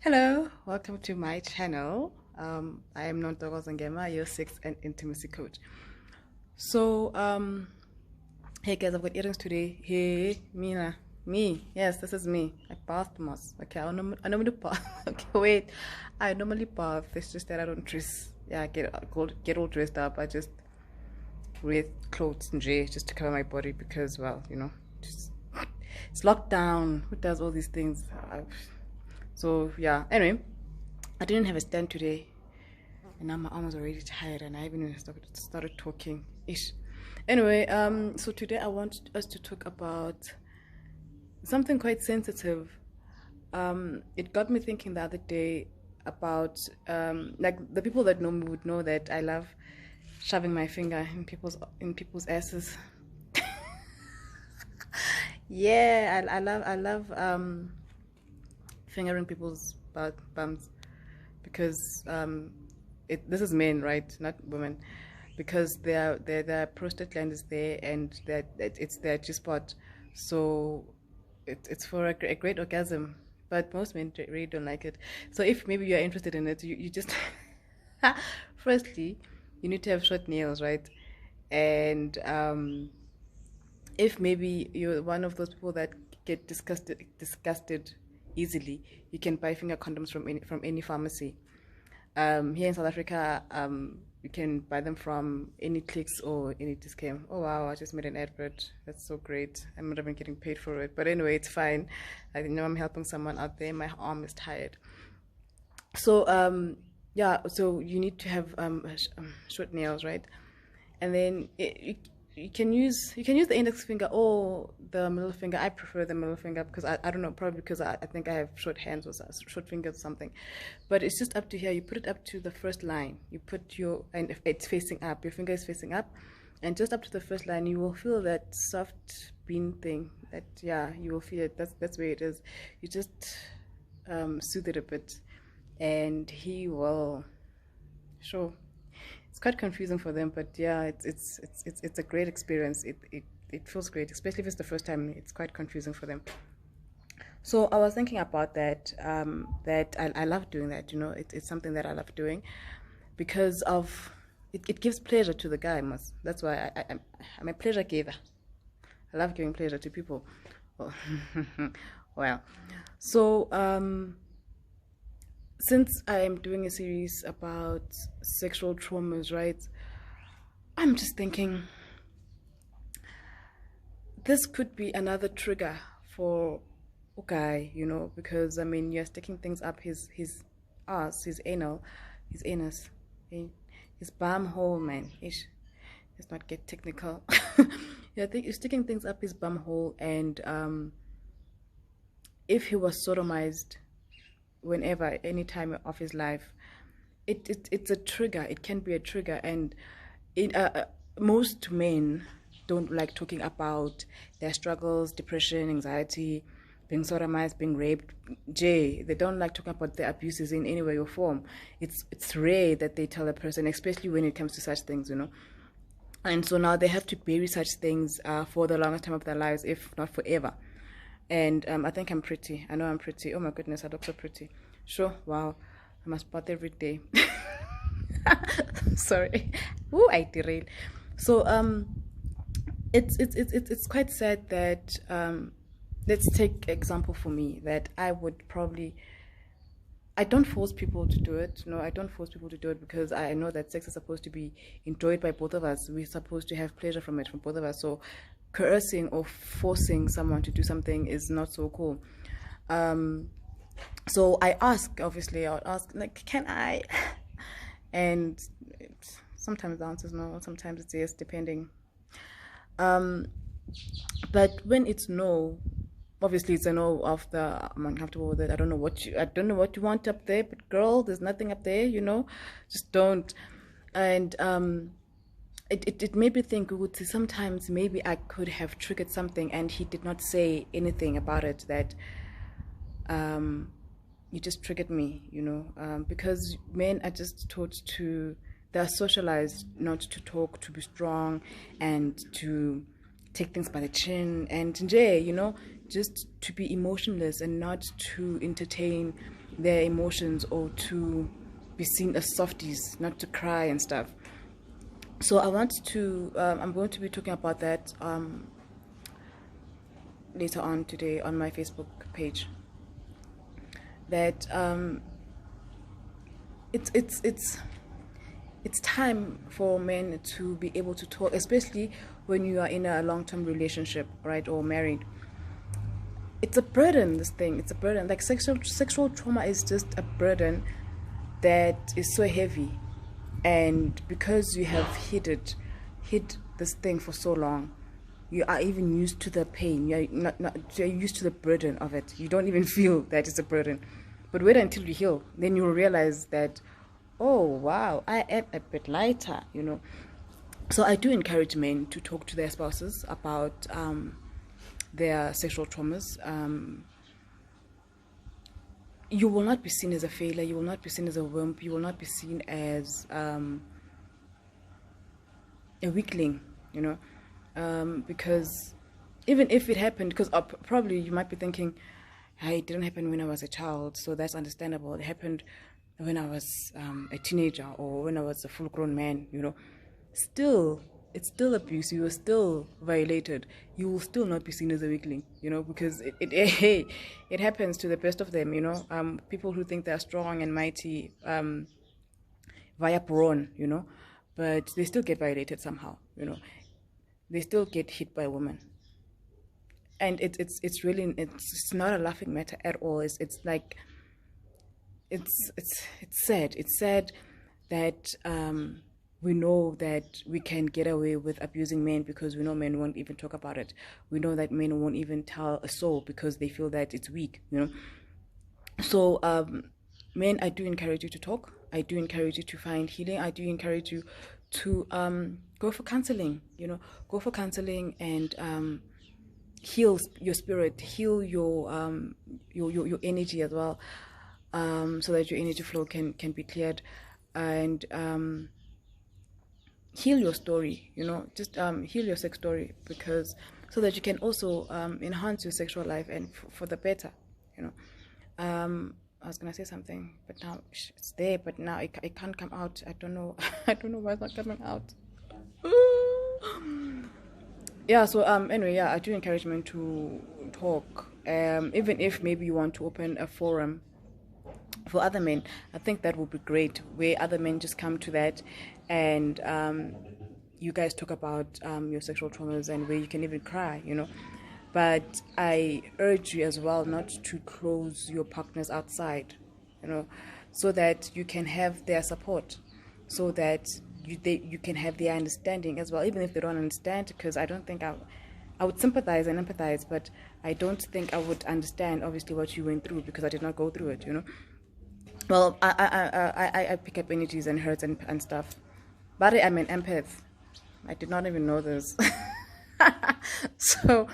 Hello, welcome to my channel. I am Nontogo Zangema, your sex and intimacy coach. So, hey guys, I've got earrings today. Hey, Mina, me. Yes, this is me. I bathed most. Okay, I normally bath. Okay, wait. I normally bath. It's just that I don't dress. Yeah, get all dressed up. I just wear clothes and just to cover my body because, well, just it's locked down. Who does all these things? So yeah. Anyway, I didn't have a stand today, and now my arm was already tired, and I haven't even started talking. Ish. Anyway, so today I want us to talk about something quite sensitive. It got me thinking the other day about like the people that know me would know that I love shoving my finger in people's asses. Yeah, I love fingering people's bums because this is men, right, not women, because their prostate gland is there and it's their G spot, so it's for a great orgasm. But most men really don't like it. So if maybe you're interested in it, you just firstly you need to have short nails, right? And if maybe you're one of those people that get disgusted easily, you can buy finger condoms from any pharmacy. Here in South Africa, you can buy them from any Clicks or any Discam. Oh wow, I just made an advert. That's so great. I'm not even getting paid for it, but anyway, it's fine. I know I'm helping someone out there. My arm is tired. So yeah, so you need to have short nails, right? And then you can use the index finger or the middle finger. I prefer the middle finger because I don't know, probably because I think I have short hands or short fingers or something. But it's just up to here. You put it up to the first line. You put and if it's facing up, your finger is facing up, and just up to the first line, you will feel that soft bean thing. That, yeah, you will feel it. That's where it is. You just soothe it a bit, and he will. Sure, it's quite confusing for them, but yeah, it's a great experience. It feels great, especially if it's the first time. It's quite confusing for them. So I was thinking about that. That I love doing that. It's something that I love doing because of it gives pleasure to the guy. That's why I'm a pleasure giver. I love giving pleasure to people. Well, well, so since I am doing a series about sexual traumas, right? I'm just thinking this could be another trigger for a guy, because I mean you're sticking things up his ass, his anus, his bum hole, man. Ish. Let's not get technical. Yeah, I think you're sticking things up his bum hole, and if he was sodomized whenever, any time of his life, it's a trigger. It can be a trigger, and most men don't like talking about their struggles, depression, anxiety, being sodomized, being raped. They don't like talking about their abuses in any way or form. It's rare that they tell a person, especially when it comes to such things. And so now they have to bury such things for the longest time of their lives, if not forever. And I think I'm pretty. I know I'm pretty. Oh my goodness, I look so pretty. Sure, wow. I must bath every day. Sorry. Ooh, I derailed. So it's quite sad that let's take example for me that I don't force people to do it. No, I don't force people to do it because I know that sex is supposed to be enjoyed by both of us. We're supposed to have pleasure from it, from both of us. So coercing or forcing someone to do something is not so cool. So obviously, I would ask, like, can I? And sometimes the answer is no, sometimes it's yes, depending. Um, but when it's no, obviously it's a no of the I'm uncomfortable with it. I don't know what you want up there, but girl, there's nothing up there. Just don't. And it made me think, Uguti, sometimes maybe I could have triggered something and he did not say anything about it, that you just triggered me, because men are just they're socialized not to talk, to be strong, and to take things by the chin, and just to be emotionless and not to entertain their emotions or to be seen as softies, not to cry and stuff. So I'm going to be talking about that later on today on my Facebook page. That it's time for men to be able to talk, especially when you are in a long-term relationship, right, or married. It's a burden. This thing, it's a burden. Like sexual trauma is just a burden that is so heavy, and because you have hid this thing for so long, you are even used to the pain. You're used to the burden of it. You don't even feel that it's a burden. But wait until you heal, then you'll realize that, oh wow, I am a bit lighter, So I do encourage men to talk to their spouses about their sexual traumas. You will not be seen as a failure. You will not be seen as a wimp. You will not be seen as a weakling, because even if it happened, because probably you might be thinking, hey, it didn't happen when I was a child, so that's understandable. It happened when I was a teenager or when I was a full-grown man, Still, it's still abuse. You are still violated. You will still not be seen as a weakling, because it happens to the best of them, people who think they're strong and mighty via brawn, but they still get violated somehow, They still get hit by women. And it's really, it's not a laughing matter at all. It's like, it's sad. It's sad that we know that we can get away with abusing men because we know men won't even talk about it. We know that men won't even tell a soul because they feel that it's weak, So men, I do encourage you to talk. I do encourage you to find healing. I do encourage you to go for counseling, go for counseling and heal your spirit, heal your energy as well, so that your energy flow can be cleared, and heal your story, just heal your sex story, because so that you can also enhance your sexual life and for the better, I was gonna say something, but now it's there, but now it can't come out. I don't know. I don't know why it's not coming out. Yeah, so anyway, yeah, I do encourage men to talk, even if maybe you want to open a forum for other men. I think that would be great, where other men just come to that and you guys talk about your sexual traumas, and where you can even cry, But I urge you as well not to close your partners outside, so that you can have their support, so that you can have their understanding as well, even if they don't understand, because I don't think I would sympathize and empathize, but I don't think I would understand, obviously, what you went through, because I did not go through it, Well, I pick up energies and hurts and stuff, but I'm an empath. I did not even know this. So,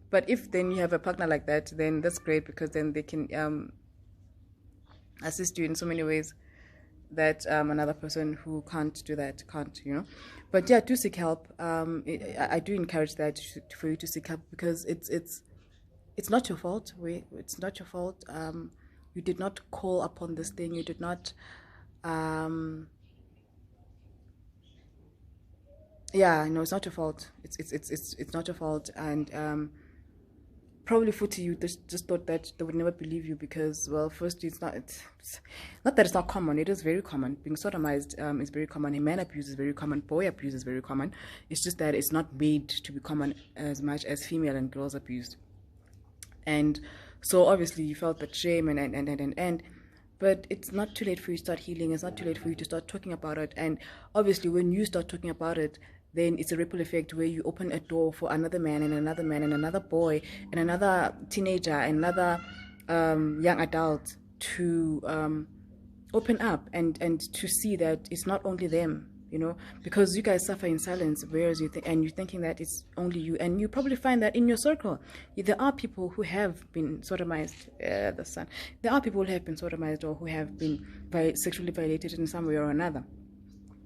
but if then you have a partner like that, then that's great, because then they can assist you in so many ways that another person who can't do that can't, But yeah, do seek help. I do encourage that for you to seek help, because it's not your fault. It's not your fault. You did not call upon this thing. You did not. Yeah, no, it's not your fault. It's not your fault, and probably Footy, you just thought that they would never believe you, because, well, firstly, it's not that it's not common. It is very common. Being sodomized is very common. Man abuse is very common. Boy abuse is very common. It's just that it's not made to be common as much as female and girls abused. And so obviously you felt that shame and but it's not too late for you to start healing. It's not too late for you to start talking about it. And obviously when you start talking about it, then it's a ripple effect where you open a door for another man and another boy and another teenager and another young adult to open up and to see that it's not only them, because you guys suffer in silence, whereas you're thinking that it's only you, and you probably find that in your circle there are people who have been sodomized. There are people who have been sodomized, or who have been sexually violated in some way or another,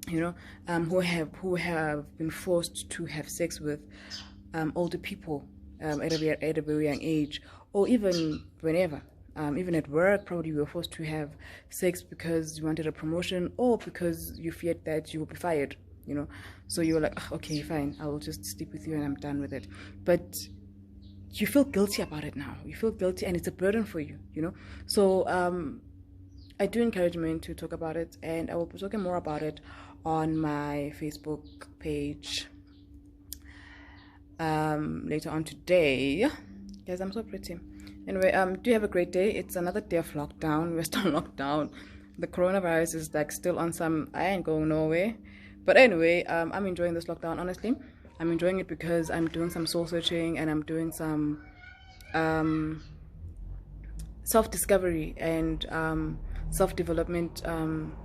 who have been forced to have sex with older people at a very young age, or even whenever. Even at work, probably you were forced to have sex because you wanted a promotion or because you feared that you will be fired, you know. So you were like, "Ugh, okay, fine, I will just sleep with you and I'm done with it." But you feel guilty about it now. You feel guilty and it's a burden for you, you know. So I do encourage men to talk about it, and I will be talking more about it on my Facebook page later on today. Guys, I'm so pretty. Anyway, do have a great day. It's another day of lockdown. We're still locked down. The coronavirus is like still on some, I ain't going nowhere. But anyway, I'm enjoying this lockdown, honestly. I'm enjoying it because I'm doing some soul searching and I'm doing some self-discovery and self-development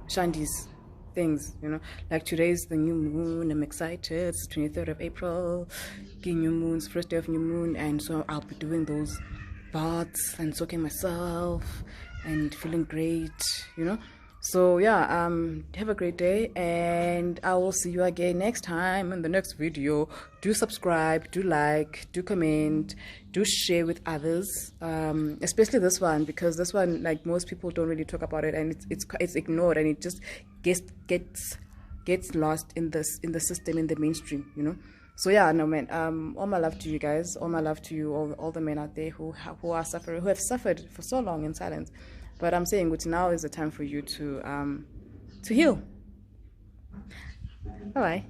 shandies things, you know. Like today's the new moon. I'm excited. It's 23rd of April, new moon's first day of new moon, and so I'll be doing those baths and soaking myself and feeling great, you know. So yeah, have a great day, and I will see you again next time in the next video. Do subscribe, do like, do comment, do share with others, especially this one, because this one, like, most people don't really talk about it, and it's ignored, and it just gets lost in the system, in the mainstream, you know. So yeah, no, man, all my love to you guys, all my love to you, all the men out there who are suffering, who have suffered for so long in silence. But I'm saying, which now is the time for you to heal. Bye bye.